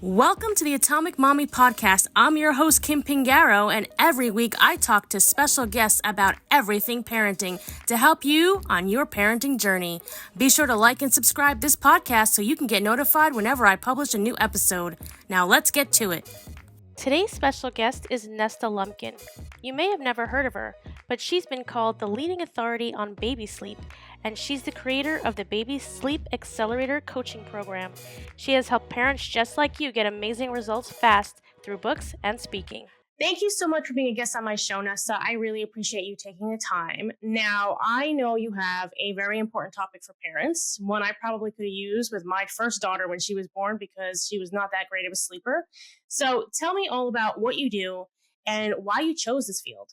Welcome to the Atomic Mommy Podcast. I'm your host, Kim Pingaro, and every week I talk to special guests about everything parenting to help you on your parenting journey. Be sure to like and subscribe this podcast so you can get notified whenever I publish a new episode. Now let's get to it. Today's special guest is Nesta Lumpkin. You may have never heard of her, but she's been called the leading authority on baby sleep, and she's the creator of the Baby Sleep Accelerator coaching program. She has helped parents just like you get amazing results fast through books and speaking. Thank you so much for being a guest on my show, Nesta. I really appreciate you taking the time. Now, I know you have a very important topic for parents, one I probably could have used with my first daughter when she was born because she was not that great of a sleeper. So tell me all about what you do and why you chose this field.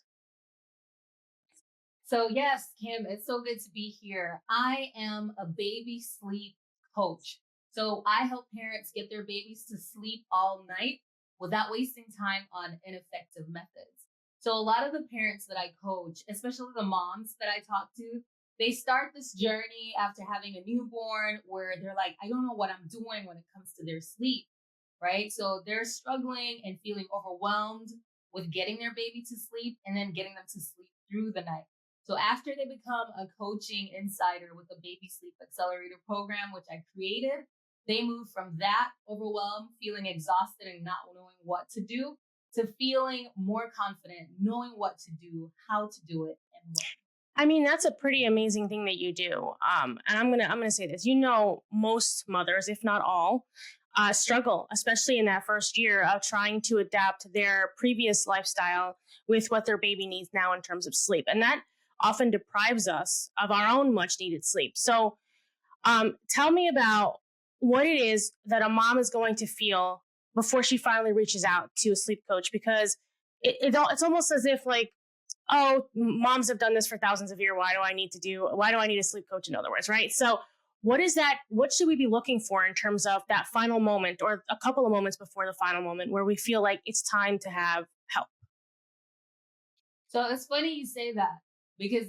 So yes, Kim, it's so good to be here. I am a baby sleep coach. So I help parents get their babies to sleep all night without wasting time on ineffective methods. So a lot of the parents that I coach, especially the moms that I talk to, they start this journey after having a newborn where they're like, I don't know what I'm doing when it comes to their sleep, right? So they're struggling and feeling overwhelmed with getting their baby to sleep and then getting them to sleep through the night. So after they become a coaching insider with the Baby Sleep Accelerator program, which I created, they move from that overwhelmed, feeling exhausted and not knowing what to do, to feeling more confident, knowing what to do, how to do it, and when. I mean, that's a pretty amazing thing that you do. And I'm gonna say this. Most mothers, if not all, struggle, especially in that first year of trying to adapt their previous lifestyle with what their baby needs now in terms of sleep, and that often deprives us of our own much needed sleep. So, tell me about what it is that a mom is going to feel before she finally reaches out to a sleep coach, because it's almost as if like, oh, moms have done this for thousands of years. Why do I need a sleep coach, in other words, right? So what is that? What should we be looking for in terms of that final moment or a couple of moments before the final moment where we feel like it's time to have help? So it's funny you say that because,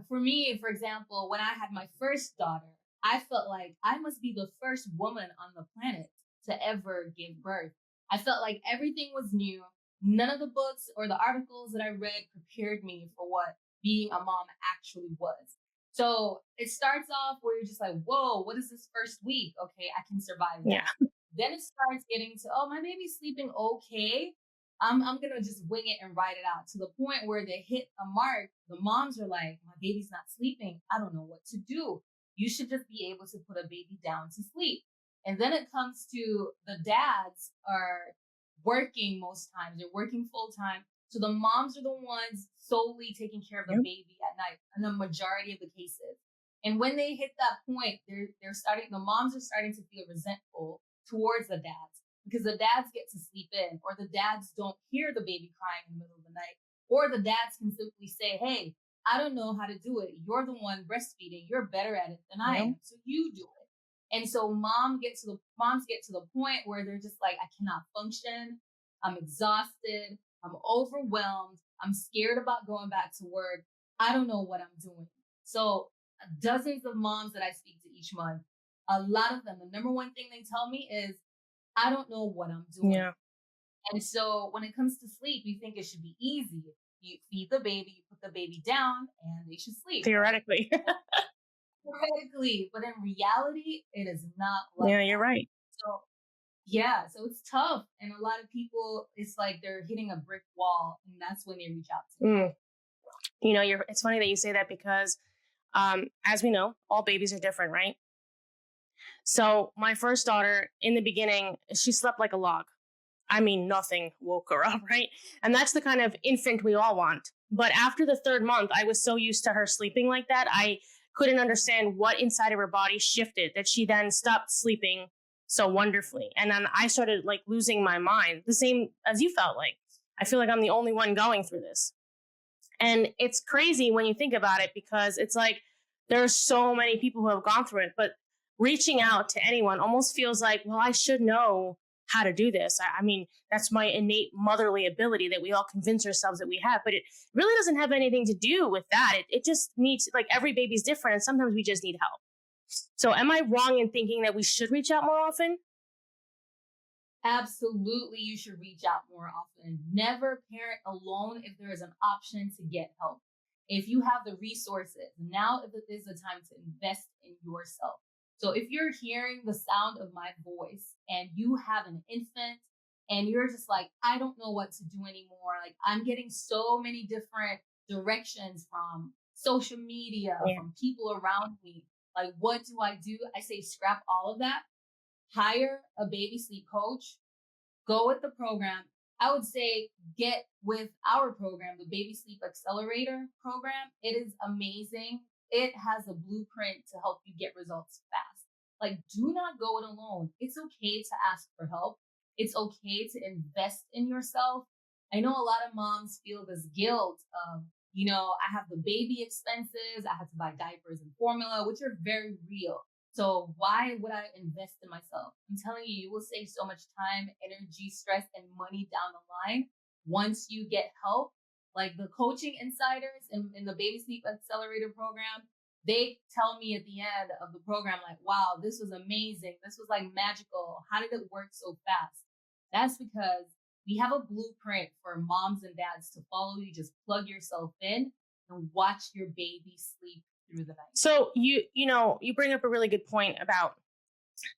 for me, for example, when I had my first daughter, I felt like I must be the first woman on the planet to ever give birth. I felt like everything was new. None of the books or the articles that I read prepared me for what being a mom actually was. So it starts off where you're just like, whoa, what is this first week? Okay, I can survive that. Yeah. Then it starts getting to, oh, my baby's sleeping okay. I'm gonna just wing it and ride it out to the point where they hit a mark. The moms are like, my baby's not sleeping. I don't know what to do. You should just be able to put a baby down to sleep. And then it comes to the dads are working most times. They're working full time. So the moms are the ones solely taking care of the baby at night in the majority of the cases. And when they hit that point, the moms are starting to feel resentful towards the dads because the dads get to sleep in, or the dads don't hear the baby crying in the middle of the night, or the dads can simply say, hey, I don't know how to do it. You're the one breastfeeding. You're better at it than I am. So you do it. And so moms get to the point where they're just like, I cannot function. I'm exhausted. I'm overwhelmed. I'm scared about going back to work. I don't know what I'm doing. So dozens of moms that I speak to each month, a lot of them, the number one thing they tell me is, I don't know what I'm doing. Yeah. And so when it comes to sleep, you think it should be easy. You feed the baby, you put the baby down, and they should sleep. Theoretically. Theoretically, but in reality, it is not like Yeah, you're right. So it's tough. And a lot of people, it's like they're hitting a brick wall, and that's when they reach out to me. It's funny that you say that because, as we know, all babies are different, right? So my first daughter, in the beginning, she slept like a log. I mean, nothing woke her up, right? And that's the kind of infant we all want. But after the third month, I was so used to her sleeping like that, I couldn't understand what inside of her body shifted, that she then stopped sleeping so wonderfully. And then I started like losing my mind, the same as you felt like. I feel like I'm the only one going through this. And it's crazy when you think about it, because it's like there are so many people who have gone through it, but reaching out to anyone almost feels like, well, I should know how to do this. I mean, that's my innate motherly ability that we all convince ourselves that we have, but it really doesn't have anything to do with that. It just needs, like, every baby's different, and sometimes we just need help. So am I wrong in thinking that we should reach out more often? Absolutely, you should reach out more often. Never parent alone if there is an option to get help. If you have the resources, now is the time to invest in yourself. So if you're hearing the sound of my voice and you have an infant and you're just like, I don't know what to do anymore, like I'm getting so many different directions from social media, Yeah. from people around me. Like, what do? I say, scrap all of that, hire a baby sleep coach, go with the program. I would say get with our program, the Baby Sleep Accelerator program. It is amazing. It has a blueprint to help you get results fast. Like, do not go it alone. It's okay to ask for help. It's okay to invest in yourself. I know a lot of moms feel this guilt of, I have the baby expenses. I have to buy diapers and formula, which are very real. So why would I invest in myself? I'm telling you, you will save so much time, energy, stress, and money down the line once you get help. Like the coaching insiders in the Baby Sleep Accelerator program, they tell me at the end of the program, like, wow, this was amazing. This was like magical. How did it work so fast? That's because we have a blueprint for moms and dads to follow. You just plug yourself in and watch your baby sleep through the night. So you bring up a really good point about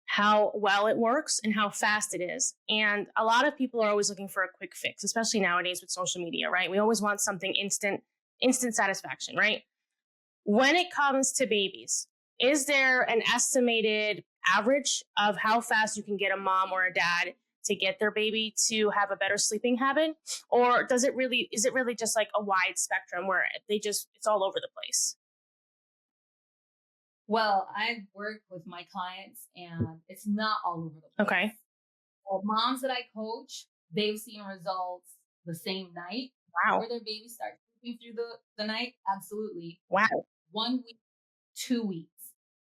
how well it works and how fast it is. And a lot of people are always looking for a quick fix, especially nowadays with social media, right? We always want something instant satisfaction, right? When it comes to babies, is there an estimated average of how fast you can get a mom or a dad to get their baby to have a better sleeping habit? Or is it really just like a wide spectrum where it's all over the place? Well, I've worked with my clients and it's not all over the place. Okay. Well, moms that I coach, they've seen results the same night. Wow. Where their baby starts sleeping through the night. Absolutely. Wow. 1 week, 2 weeks.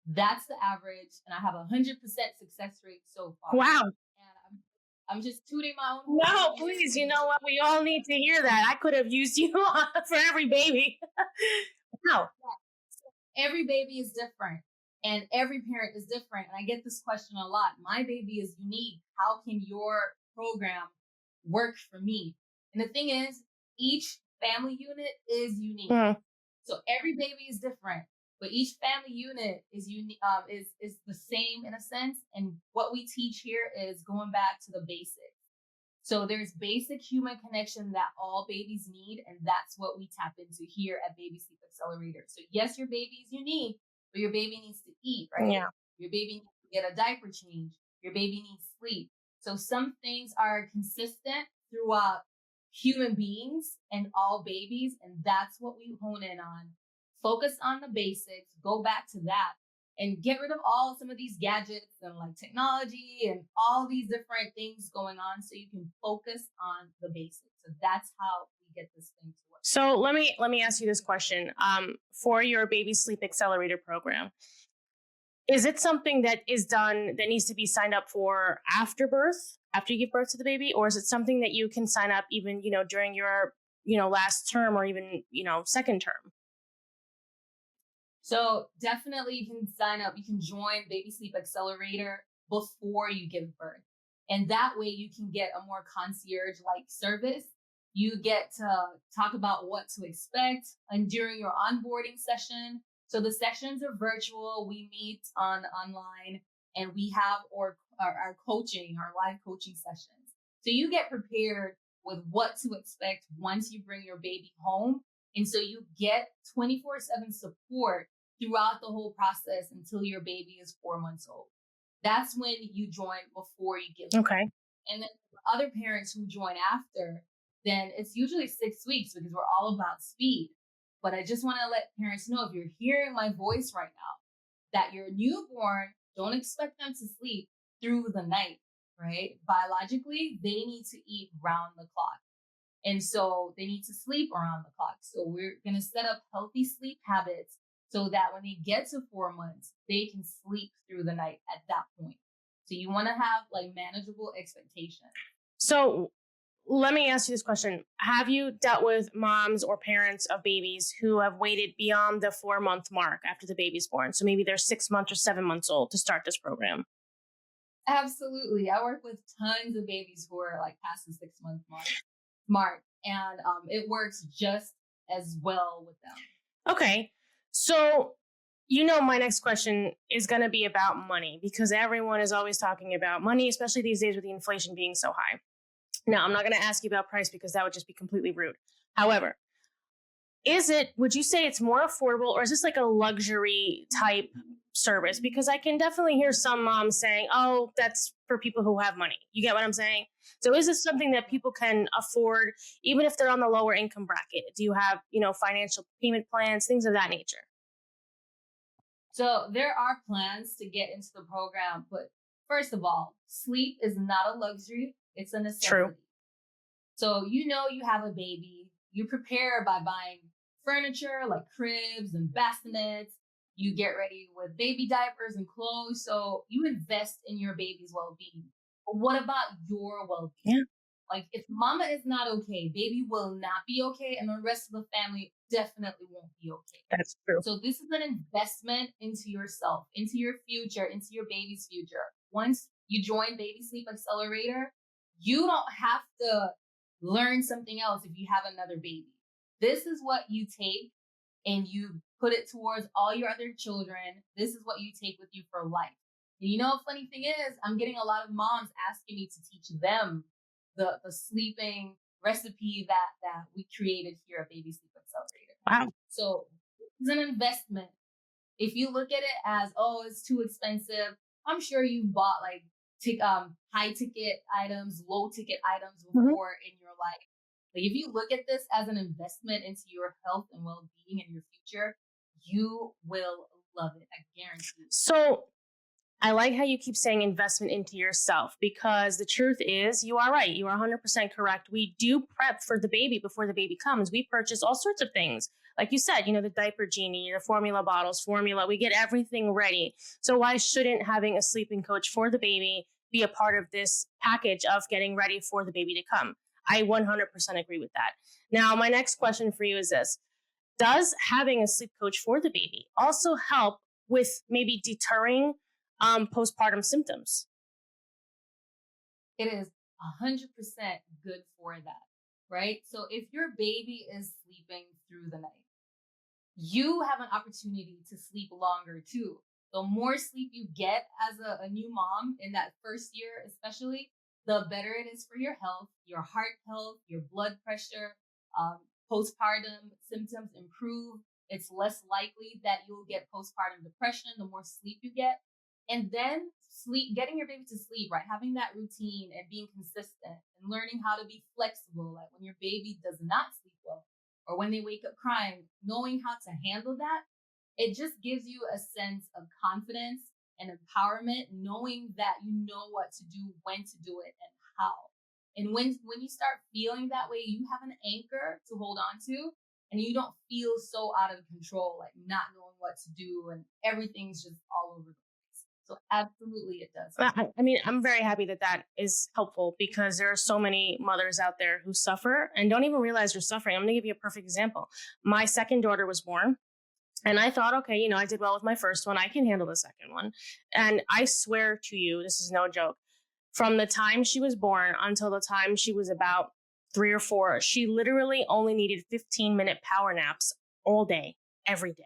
That's the average. And I have 100% success rate so far. Wow. And I'm just tooting my own. No, please. You know what? We all need to hear that. I could have used you for every baby. Wow. Every baby is different and every parent is different. And I get this question a lot. My baby is unique. How can your program work for me? And the thing is, each family unit is unique. So every baby is different, but each family unit is unique, is the same in a sense. And what we teach here is going back to the basics. So there's basic human connection that all babies need, and that's what we tap into here at Baby Sleep Accelerator. So yes, your baby is unique, but your baby needs to eat, right? Yeah. Your baby needs to get a diaper change. Your baby needs sleep. So some things are consistent throughout human beings and all babies, and that's what we hone in on. Focus on the basics, go back to that, and get rid of some of these gadgets and like technology and all these different things going on so you can focus on the basics. So that's how we get this thing to work. So let me ask you this question. For your Baby Sleep Accelerator program, is it something that is done that needs to be signed up for after birth, after you give birth to the baby? Or is it something that you can sign up even, during your, last term or even, second term? So definitely you can sign up. You can join Baby Sleep Accelerator before you give birth. And that way you can get a more concierge-like service. You get to talk about what to expect and during your onboarding session. So the sessions are virtual. We meet online and we have our coaching, our live coaching sessions. So you get prepared with what to expect once you bring your baby home. And so you get 24/7 support throughout the whole process until your baby is 4 months old. That's when you join before you give birth. Okay. And then for other parents who join after, then it's usually 6 weeks because we're all about speed. But I just want to let parents know, if you're hearing my voice right now, that your newborn, don't expect them to sleep through the night, right? Biologically, they need to eat round the clock. And so they need to sleep around the clock. So we're going to set up healthy sleep habits so that when they get to 4 months, they can sleep through the night at that point. So you want to have like manageable expectations. So let me ask you this question. Have you dealt with moms or parents of babies who have waited beyond the 4-month mark after the baby's born? So maybe they're 6 months or 7 months old to start this program. Absolutely. I work with tons of babies who are like past the 6 month mark, and it works just as well with them. Okay. So, my next question is going to be about money because everyone is always talking about money, especially these days with the inflation being so high. Now, I'm not going to ask you about price because that would just be completely rude. However, would you say it's more affordable, or is this like a luxury type service? Because I can definitely hear some moms saying, oh, that's for people who have money. You get what I'm saying? So is this something that people can afford, even if they're on the lower income bracket? Do you have, financial payment plans, things of that nature? So there are plans to get into the program, but first of all, sleep is not a luxury, it's a True. necessity. So you have a baby, you prepare by buying furniture like cribs and bassinets. You get ready with baby diapers and clothes. So you invest in your baby's well-being. But what about your well-being? Yeah, Like if mama is not okay, baby will not be okay, and the rest of the family definitely won't be okay. that's true. So this is an investment into yourself, into your future, into your baby's future. Once you join Baby Sleep Accelerator, you don't have to learn something else if you have another baby. This is what you take and you put it towards all your other children. This is what you take with you for life. And funny thing is, I'm getting a lot of moms asking me to teach them the sleeping recipe that we created here at Baby Sleep Accelerator. Wow. So it's an investment. If you look at it as, oh, it's too expensive, I'm sure you've bought like high ticket items, low ticket items before in your life. Like if you look at this as an investment into your health and well-being and your future, you will love it. I guarantee you. So I like how you keep saying investment into yourself, because the truth is, you are right. You are 100% correct. We do prep for the baby before the baby comes. We purchase all sorts of things. Like you said, the diaper genie, the formula bottles, formula, we get everything ready. So why shouldn't having a sleeping coach for the baby be a part of this package of getting ready for the baby to come? I 100% agree with that. Now, my next question for you is this. Does having a sleep coach for the baby also help with maybe deterring postpartum symptoms? It is 100% good for that, right? So if your baby is sleeping through the night, you have an opportunity to sleep longer too. The more sleep you get as a new mom in that first year, especially, the better it is for your health, your heart health, your blood pressure. Postpartum symptoms improve. It's less likely that you'll get postpartum depression the more sleep you get. And then getting your baby to sleep, right? Having that routine and being consistent and learning how to be flexible. Like when your baby does not sleep well or when they wake up crying, knowing how to handle that, it just gives you a sense of confidence and empowerment, knowing that you know what to do, when to do it, and how. And when you start feeling that way, you have an anchor to hold on to, and you don't feel so out of control, like not knowing what to do, and everything's just all over the place. So absolutely, it does. I mean, I'm very happy that that is helpful, because there are so many mothers out there who suffer and don't even realize they're suffering. I'm going to give you a perfect example. My second daughter was born. And I thought, okay, I did well with my first one. I can handle the second one. And I swear to you, this is no joke. From the time she was born until the time she was about 3 or 4, she literally only needed 15-minute power naps all day, every day.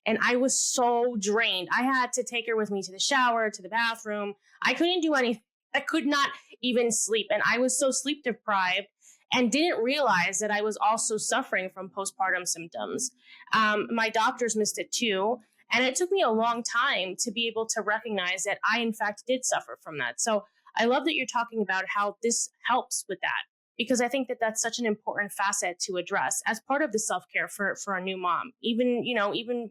And I was so drained. I had to take her with me to the shower, to the bathroom. I couldn't do anything. I could not even sleep. And I was so sleep deprived and didn't realize that I was also suffering from postpartum symptoms. My doctors missed it too. And it took me a long time to be able to recognize that I, in fact, did suffer from that. So I love that you're talking about how this helps with that, because I think that that's such an important facet to address as part of the self-care for a new mom, even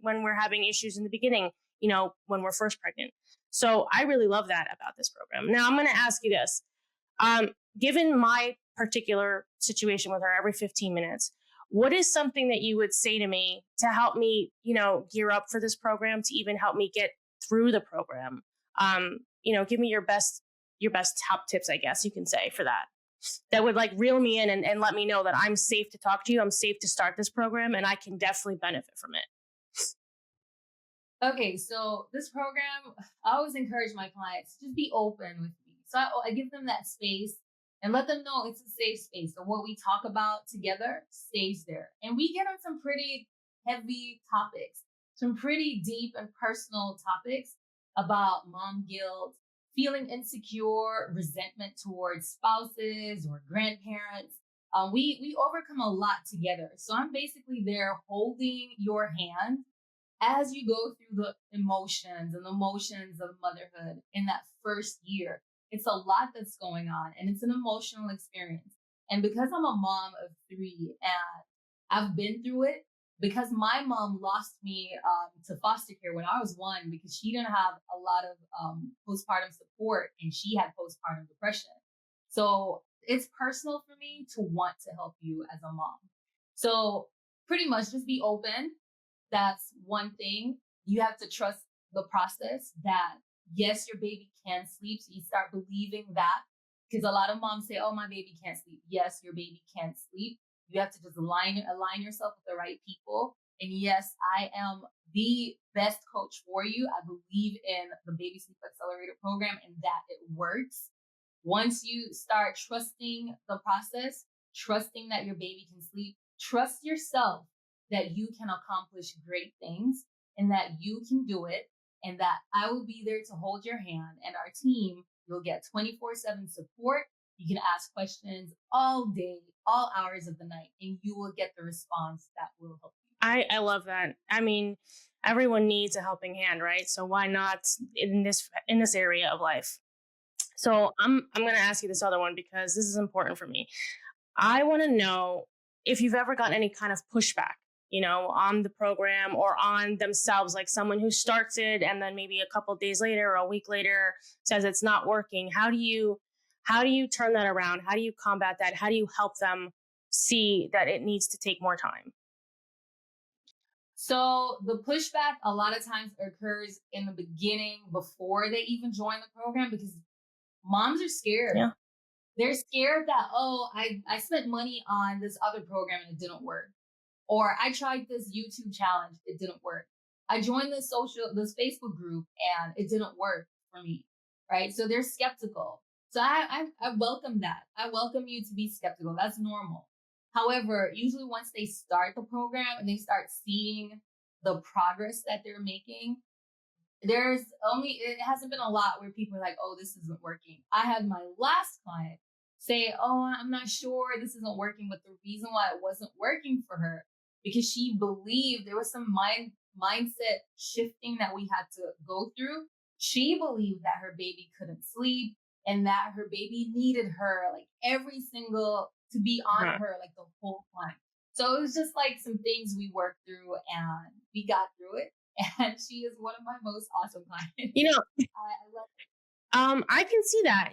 when we're having issues in the beginning, when we're first pregnant. So I really love that about this program. Now I'm going to ask you this. Given my particular situation with her every 15 minutes, what is something that you would say to me to help me, gear up for this program, to even help me get through the program? Give me your best top tips, I guess you can say, for that. That would like reel me in and let me know that I'm safe to talk to you. I'm safe to start this program, and I can definitely benefit from it. Okay, so this program, I always encourage my clients to just be open with me. So I give them that space and let them know it's a safe space. So what we talk about together stays there. And we get on some pretty heavy topics, some pretty deep and personal topics about mom guilt, feeling insecure, resentment towards spouses or grandparents. We overcome a lot together. So I'm basically there holding your hand as you go through the emotions and the motions of motherhood in that first year. It's a lot that's going on and it's an emotional experience. And because I'm a mom of three and I've been through it, because my mom lost me to foster care when I was one because she didn't have a lot of postpartum support and she had postpartum depression. So it's personal for me to want to help you as a mom. So pretty much just be open. That's one thing. You have to trust the process that yes, your baby can sleep. So you start believing that because a lot of moms say, oh, my baby can't sleep. Yes, your baby can sleep. You have to just align yourself with the right people. And yes, I am the best coach for you. I believe in the Baby Sleep Accelerator program and that it works. Once you start trusting the process, trusting that your baby can sleep, trust yourself that you can accomplish great things and that you can do it and that I will be there to hold your hand and our team, you'll get 24/7 support. You can ask questions all day, all hours of the night, and you will get the response that will help you. I love that. I mean, everyone needs a helping hand, right? So why not in this area of life? So I'm going to ask you this other one because this is important for me. I want to know if you've ever gotten any kind of pushback, on the program or on themselves, like someone who starts it and then maybe a couple of days later or a week later says it's not working. How do you turn that around? How do you combat that? How do you help them see that it needs to take more time? So the pushback a lot of times occurs in the beginning before they even join the program because moms are scared. Yeah. They're scared that, oh, I spent money on this other program and it didn't work. Or I tried this YouTube challenge, it didn't work. I joined this Facebook group and it didn't work for me. Right. So they're skeptical. So I welcome that. I welcome you to be skeptical. That's normal. However, usually once they start the program and they start seeing the progress that they're making, it hasn't been a lot where people are like, oh, this isn't working. I had my last client say, oh, I'm not sure this isn't working. But the reason why it wasn't working for her, because she believed there was some mindset shifting that we had to go through. She believed that her baby couldn't sleep and that her baby needed her like to be on Huh. her like the whole time. So it was just like some things we worked through and we got through it and she is one of my most awesome clients. You know, I love I can see that.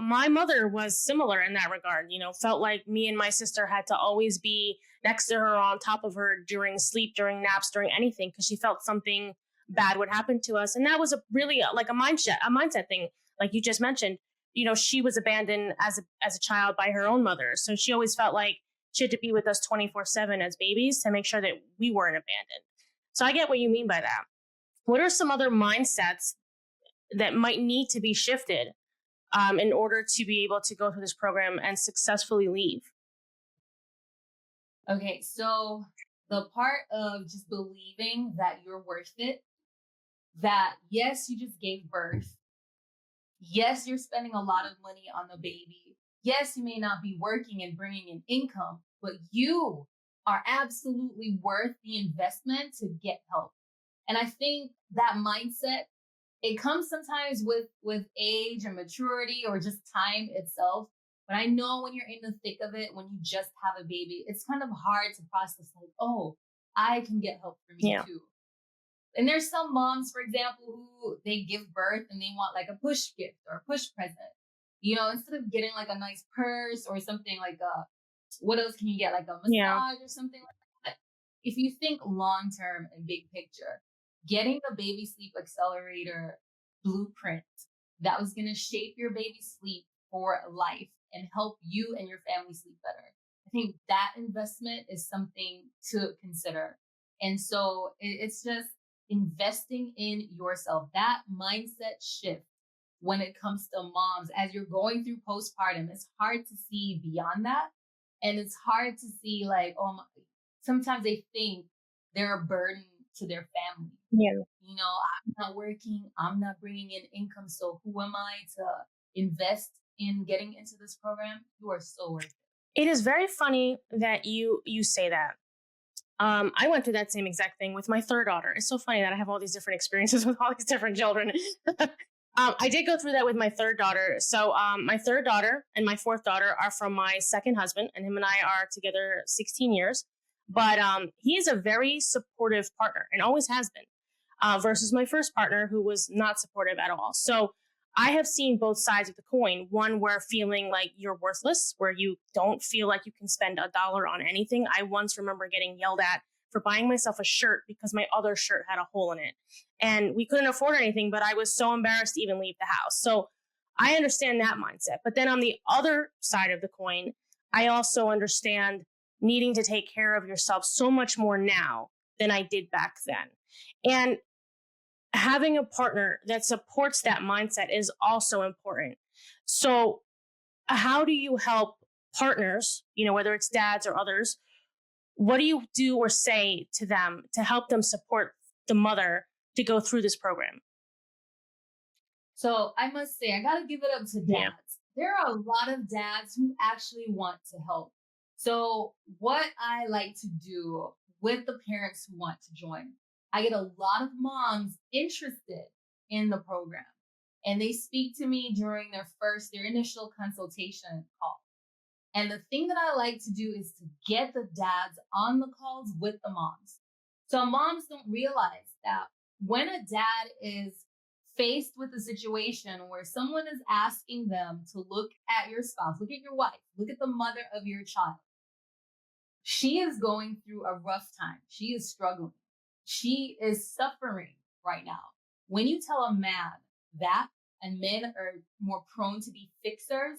My mother was similar in that regard. Felt like me and my sister had to always be next to her, on top of her during sleep, during naps, during anything, because she felt something bad would happen to us, and that was like a mindset thing, like you just mentioned. She was abandoned as a child by her own mother, so she always felt like she had to be with us 24/7 as babies to make sure that we weren't abandoned. So I get what you mean by that. What are some other mindsets that might need to be shifted in order to be able to go through this program and successfully leave? Okay, so the part of just believing that you're worth it, that yes, you just gave birth. Yes, you're spending a lot of money on the baby. Yes, you may not be working and bringing in income, but you are absolutely worth the investment to get help. And I think that mindset, it comes sometimes with age and maturity or just time itself. But I know when you're in the thick of it, when you just have a baby, it's kind of hard to process like, oh, I can get help for me Yeah. too. And there's some moms, for example, who they give birth and they want like a push gift or a push present. Instead of getting like a nice purse or something like what else can you get? Like a Yeah. massage or something like that. If you think long term and big picture, getting the baby sleep accelerator blueprint that was going to shape your baby's sleep for life and help you and your family sleep better. I think that investment is something to consider. And so it's just investing in yourself, that mindset shift when it comes to moms as you're going through postpartum, it's hard to see beyond that. And it's hard to see like, oh, sometimes they think they're a burden to their family. Yeah. You know, I'm not working, I'm not bringing in income. So who am I to invest in getting into this program? You are so worth it. It is very funny that you say that. I went through that same exact thing with my third daughter. It's so funny that I have all these different experiences with all these different children. I did go through that with my third daughter. So my third daughter and my fourth daughter are from my second husband, and him and I are together 16 years. But he is a very supportive partner and always has been, versus my first partner, who was not supportive at all. So I have seen both sides of the coin. One where feeling like you're worthless, where you don't feel like you can spend $1 on anything. I once remember getting yelled at for buying myself a shirt because my other shirt had a hole in it. And we couldn't afford anything, but I was so embarrassed to even leave the house. So I understand that mindset. But then on the other side of the coin, I also understand needing to take care of yourself so much more now than I did back then. And having a partner that supports that mindset is also important. So how do you help partners, whether it's dads or others? What do you do or say to them to help them support the mother to go through this program? So I must say, I got to give it up to dads. Yeah. There are a lot of dads who actually want to help. So what I like to do with the parents who want to join, I get a lot of moms interested in the program, and they speak to me during their initial consultation call. And the thing that I like to do is to get the dads on the calls with the moms. So moms don't realize that when a dad is faced with a situation where someone is asking them to look at your spouse, look at your wife, look at the mother of your child, she is going through a rough time. She is struggling. She is suffering right now. When you tell a man that, and men are more prone to be fixers,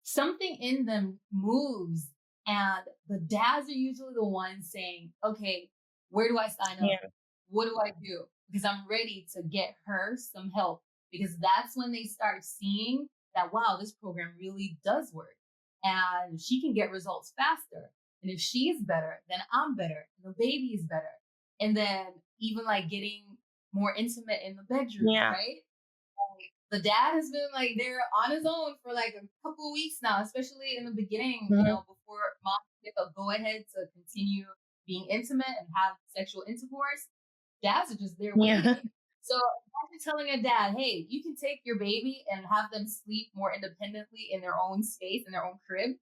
something in them moves, and the dads are usually the ones saying, okay, where do I sign up? Yeah. What do I do? Because I'm ready to get her some help, because that's when they start seeing that, wow, this program really does work and she can get results faster. And if she's better, then I'm better and the baby is better. And then even like getting more intimate in the bedroom, Yeah. right? The dad has been like there on his own for like a couple of weeks now, especially in the beginning, before mom get a go ahead to continue being intimate and have sexual intercourse. Dads are just there waiting. Yeah. So imagine telling a dad, hey, you can take your baby and have them sleep more independently in their own space, in their own crib.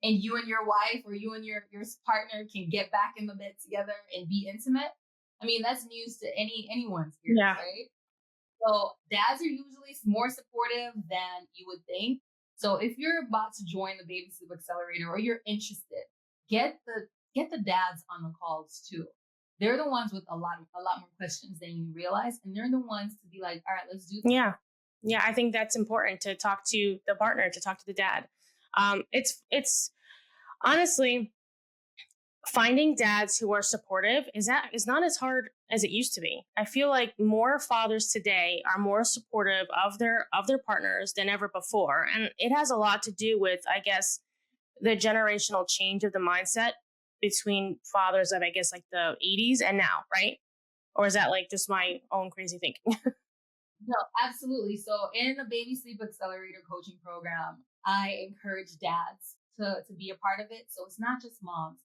And you and your wife or you and your partner can get back in the bed together and be intimate. I mean, that's news to anyone's ears, right? So dads are usually more supportive than you would think. So if you're about to join the Baby Sleep Accelerator or you're interested, get the dads on the calls too. They're the ones with a lot more questions than you realize, and they're the ones to be like, all right, let's do this. Yeah, I think that's important, to talk to the partner, to talk to the dad. It's honestly, finding dads who are supportive is not as hard as it used to be. I feel like more fathers today are more supportive of their partners than ever before, and it has a lot to do with, I guess, the generational change of the mindset between fathers of, I guess, like the 80s and now, right? Or is that like just my own crazy thinking? No, absolutely. So in the Baby Sleep Accelerator coaching program, I encourage dads to be a part of it. So it's not just moms.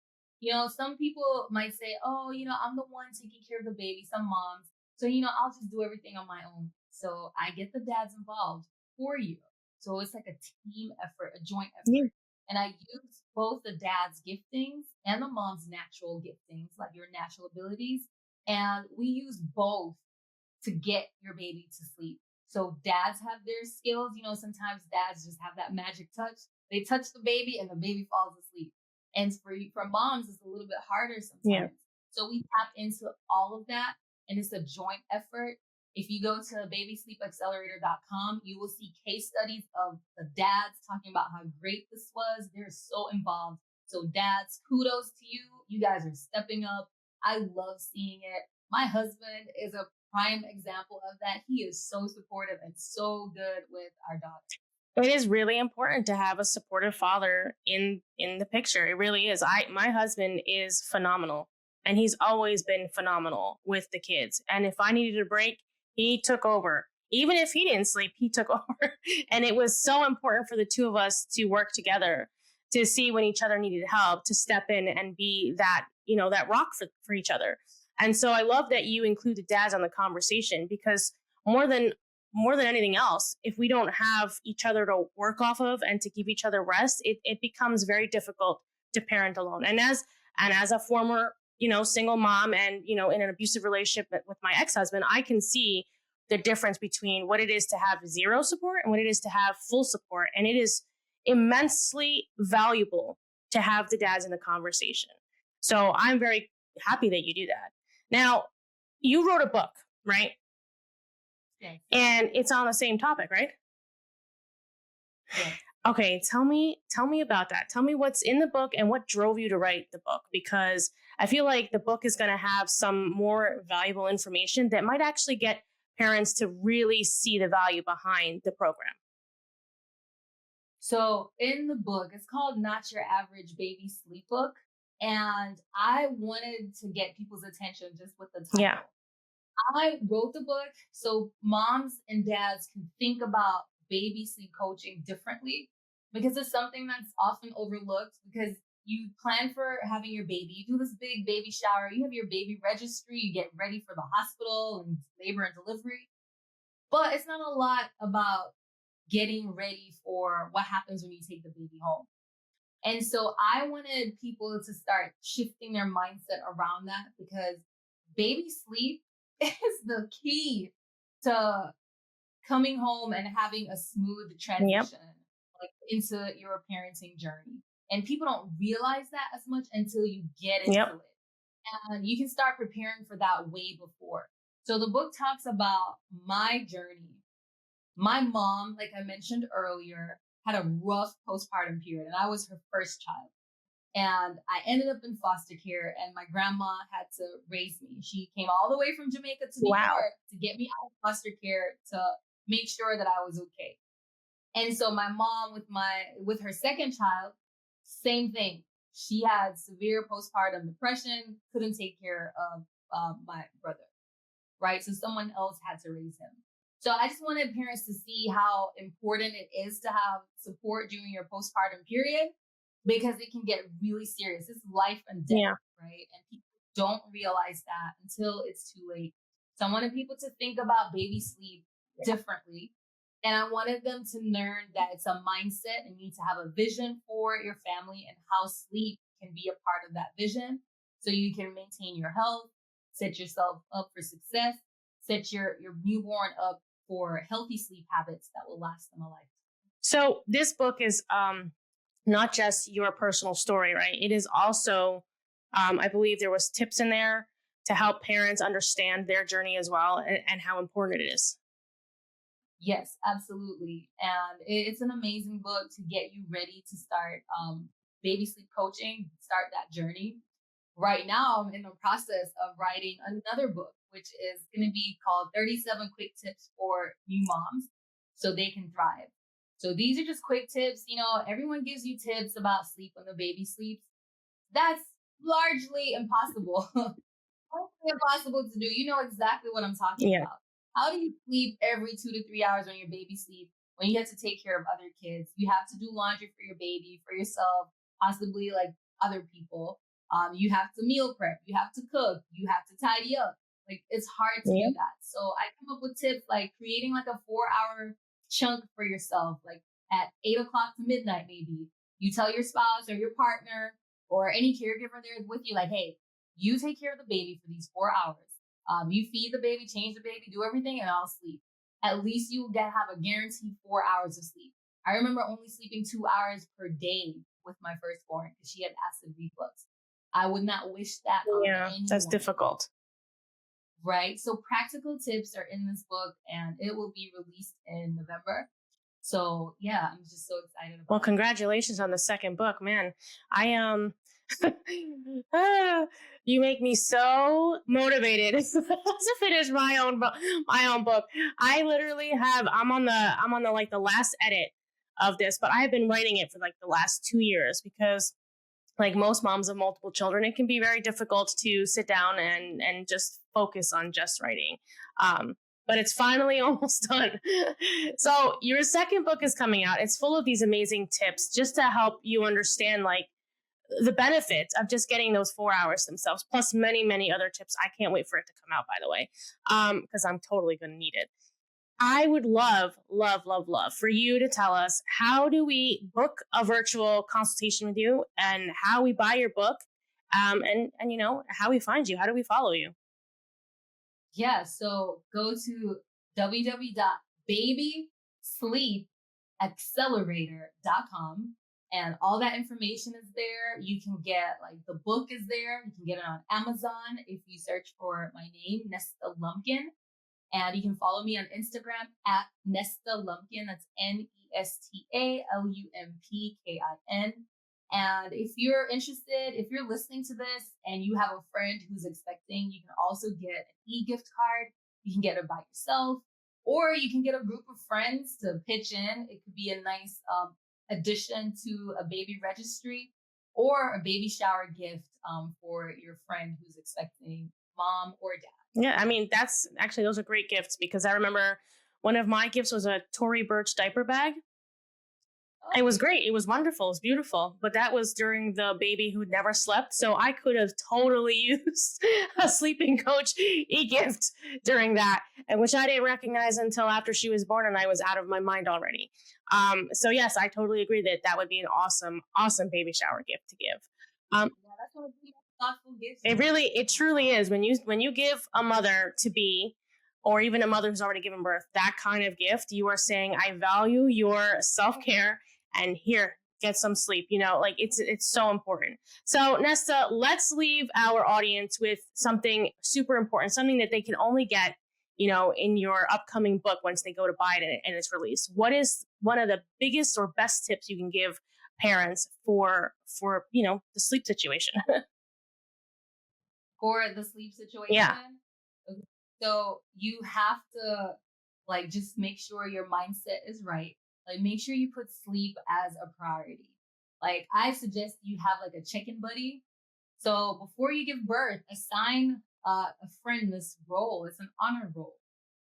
Some people might say, oh, I'm the one taking care of the baby, some moms. So, I'll just do everything on my own. So I get the dads involved for you. So it's like a team effort, a joint effort. Yeah. And I use both the dad's giftings and the mom's natural giftings, like your natural abilities. And we use both to get your baby to sleep. So dads have their skills. Sometimes dads just have that magic touch. They touch the baby and the baby falls asleep. And for moms, it's a little bit harder sometimes. Yeah. So we tap into all of that, and it's a joint effort. If you go to babysleepaccelerator.com, you will see case studies of the dads talking about how great this was. They're so involved. So dads, kudos to you. You guys are stepping up. I love seeing it. My husband is a prime example of that. He is so supportive and so good with our daughter. It is really important to have a supportive father in the picture. It really is. My husband is phenomenal, and he's always been phenomenal with the kids. And if I needed a break, he took over. Even if he didn't sleep, he took over. And it was so important for the two of us to work together, to see when each other needed help, to step in and be that, that rock for each other. And so I love that you included dads on the conversation, because more than anything else, if we don't have each other to work off of and to give each other rest, it becomes very difficult to parent alone. And as a former, single mom, and, in an abusive relationship with my ex-husband, I can see the difference between what it is to have zero support and what it is to have full support. And it is immensely valuable to have the dads in the conversation. So I'm very happy that you do that. Now, you wrote a book, right? Yes. And it's on the same topic, right? Yes. Okay, tell me about that. Tell me what's in the book and what drove you to write the book, because I feel like the book is going to have some more valuable information that might actually get parents to really see the value behind the program. So in the book, it's called Not Your Average Baby Sleep Book. And I wanted to get people's attention just with the title. Yeah. I wrote the book so moms and dads can think about baby sleep coaching differently, because it's something that's often overlooked. Because you plan for having your baby, you do this big baby shower, you have your baby registry, you get ready for the hospital and labor and delivery. But it's not a lot about getting ready for what happens when you take the baby home. And so I wanted people to start shifting their mindset around that, because baby sleep is the key to coming home and having a smooth transition like into your parenting journey. And people don't realize that as much until you get into it. And you can start preparing for that way before. So the book talks about my journey. My mom, like I mentioned earlier, had a rough postpartum period, and I was her first child. And I ended up in foster care, and my grandma had to raise me. She came all the way from Jamaica to New York to get me out of foster care to make sure that I was okay. And so my mom, with her second child, same thing. She had severe postpartum depression, couldn't take care of my brother, right? So someone else had to raise him. So I just wanted parents to see how important it is to have support during your postpartum period, because it can get really serious. It's life and death, right? And people don't realize that until it's too late. So I wanted people to think about baby sleep differently. And I wanted them to learn that it's a mindset, and you need to have a vision for your family and how sleep can be a part of that vision, so you can maintain your health, set yourself up for success, set your newborn up for healthy sleep habits that will last them a lifetime. So this book is not just your personal story, right? It is also, I believe there was tips in there to help parents understand their journey as well, and how important it is. Yes, absolutely. And it's an amazing book to get you ready to start baby sleep coaching, start that journey. Right now, I'm in the process of writing another book, which is going to be called 37 Quick Tips for New Moms so they can thrive. So these are just quick tips. Everyone gives you tips about sleep when the baby sleeps. That's largely impossible. Impossible to do. You know exactly what I'm talking about. How do you sleep every 2 to 3 hours when your baby sleeps, when you have to take care of other kids? You have to do laundry for your baby, for yourself, possibly like other people. You have to meal prep, you have to cook, you have to tidy up. Like, it's hard to do that. So I come up with tips like creating like a 4-hour chunk for yourself, like at 8 o'clock to midnight, maybe. You tell your spouse or your partner or any caregiver there with you, like, hey, you take care of the baby for these 4 hours. You feed the baby, change the baby, do everything, and I'll sleep. At least you have a guaranteed 4 hours of sleep. I remember only sleeping 2 hours per day with my firstborn because she had acid reflux. I would not wish that on anyone. That's difficult. Right? So practical tips are in this book, and it will be released in November. So yeah, I'm just so excited Well, about it. congratulations on the second book, man. I you make me so motivated to finish my own book. I literally have I'm on the like the last edit of this, but I have been writing it for like the last 2 years because like most moms of multiple children, it can be very difficult to sit down and just focus on just writing. Um, but it's finally almost done. So your second book is coming out. It's full of these amazing tips just to help you understand like the benefits of just getting those 4 hours themselves, plus many, many other tips. I can't wait for it to come out, by the way, because I'm totally going to need it. I would love, love, love, love for you to tell us how do we book a virtual consultation with you and how we buy your book, and you know how we find you. How do we follow you? Yeah, so go to www.babysleepaccelerator.com and all that information is there. You can get like the book is there. You can get it on Amazon if you search for my name, Nesta Lumpkin. And you can follow me on Instagram at Nesta Lumpkin. That's NestaLumpkin. And if you're interested, if you're listening to this and you have a friend who's expecting, you can also get an e-gift card. You can get it by yourself, or you can get a group of friends to pitch in. It could be a nice addition to a baby registry or a baby shower gift for your friend who's expecting mom or dad. Yeah, I mean that's actually those are great gifts because I remember one of my gifts was a Tory Burch diaper bag. It was great. It was wonderful. It was beautiful. But that was during the baby who never slept. So I could have totally used a sleeping coach e-gift during that, and which I didn't recognize until after she was born and I was out of my mind already. So yes, I totally agree that that would be an awesome, awesome baby shower gift to give. Yeah, that's one of the thoughtful gifts. It truly is when you give a mother to be, or even a mother who's already given birth, that kind of gift, you are saying, I value your self care, and here, get some sleep. You know, like it's so important. So Nesta, let's leave our audience with something super important, something that they can only get, you know, in your upcoming book once they go to buy it and it's released. What is one of the biggest or best tips you can give parents for you know the sleep situation? For the sleep situation. Yeah. Okay. So you have to like just make sure your mindset is right. Like make sure you put sleep as a priority. Like I suggest you have like a check-in buddy. So before you give birth, assign a friend this role. It's an honor role,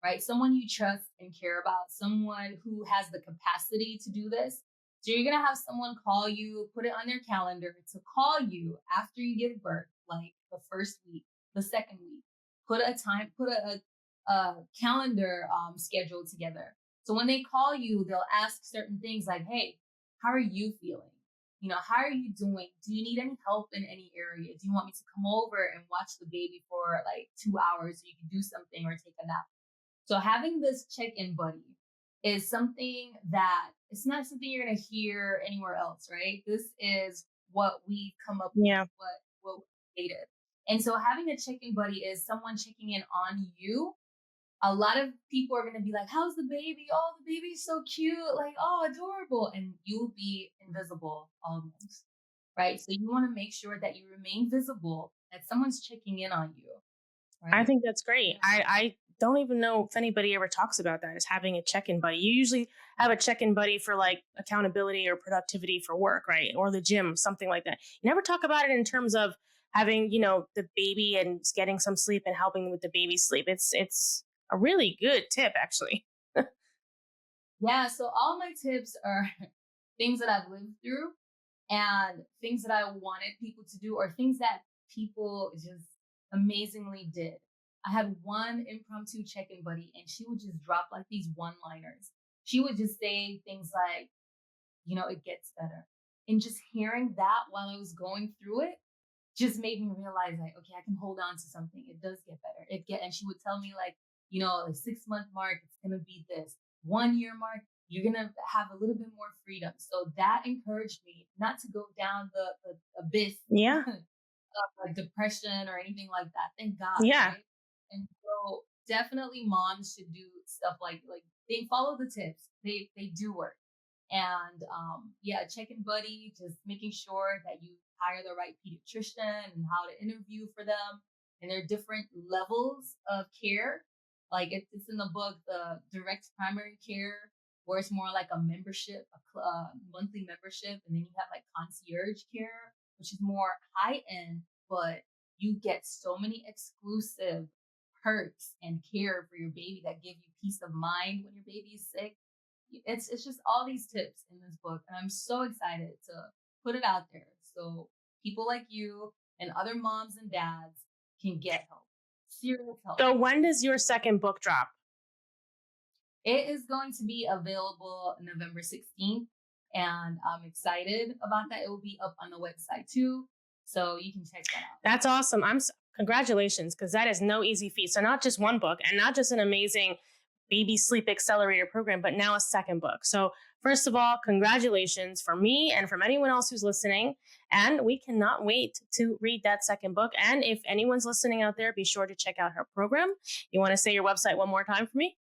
right? Someone you trust and care about, someone who has the capacity to do this. So you're gonna have someone call you, put it on their calendar to call you after you give birth, like the first week, the second week. Put a time, put a calendar schedule together. So when they call you, they'll ask certain things like, "Hey, how are you feeling? You know, how are you doing? Do you need any help in any area? Do you want me to come over and watch the baby for like 2 hours so you can do something or take a nap?" So having this check-in buddy is something that it's not something you're gonna hear anywhere else, right? This is what we come up with, Yeah. what we created. And so having a check-in buddy is someone checking in on you. A lot of people are gonna be like, "How's the baby? Oh, the baby's so cute, like, oh, adorable," and you'll be invisible almost, right? So you want to make sure that you remain visible, that someone's checking in on you, I right? think that's great. I don't even know if anybody ever talks about that as having a check-in buddy. You usually have a check-in buddy for like accountability or productivity for work, right? Or the gym, something like that. You never talk about it in terms of having, you know, the baby and getting some sleep and helping with the baby sleep. It's a really good tip, actually. Yeah, so all my tips are things that I've lived through and things that I wanted people to do or things that people just amazingly did. I had one impromptu check-in buddy and she would just drop like these one-liners. She would just say things like, you know, it gets better. And just hearing that while I was going through it just made me realize like, okay, I can hold on to something. It does get better. And she would tell me like, you know, like 6 month mark, it's gonna be this. 1 year mark, you're gonna have a little bit more freedom. So that encouraged me not to go down the abyss Yeah. of like depression or anything like that. Thank God, Yeah. right? And so definitely moms should do stuff like they follow the tips. They do work. And yeah, check-in buddy, just making sure that you hire the right pediatrician and how to interview for them. And there are different levels of care. Like it's in the book, the direct primary care, where it's more like a membership, a monthly membership, and then you have like concierge care, which is more high end, but you get so many exclusive perks and care for your baby that give you peace of mind when your baby is sick. It's just all these tips in this book, and I'm so excited to put it out there so people like you and other moms and dads can get help, serious help. So when does your second book drop? It is going to be available November 16th, and I'm excited about that. It will be up on the website too, so you can check that out. That's awesome. Congratulations, because that is no easy feat. So not just one book and not just an amazing baby sleep accelerator program, but now a second book. So first of all, congratulations from me and from anyone else who's listening. And we cannot wait to read that second book. And if anyone's listening out there, be sure to check out her program. You want to say your website one more time for me?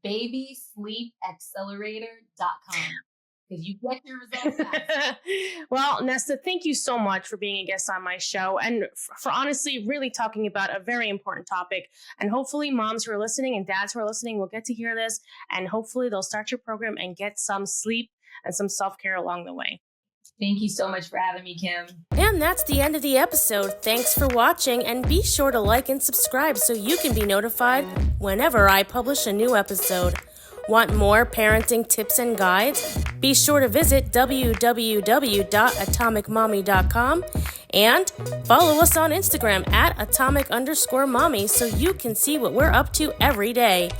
babysleepaccelerator.com. Because you get your results fast. Well, Nesta, thank you so much for being a guest on my show and for honestly really talking about a very important topic. And hopefully moms who are listening and dads who are listening will get to hear this, and hopefully they'll start your program and get some sleep and some self-care along the way. Thank you so much for having me, Kim. And that's the end of the episode. Thanks for watching, and be sure to like and subscribe so you can be notified whenever I publish a new episode. Want more parenting tips and guides? Be sure to visit www.atomicmommy.com and follow us on Instagram at atomic_mommy so you can see what we're up to every day.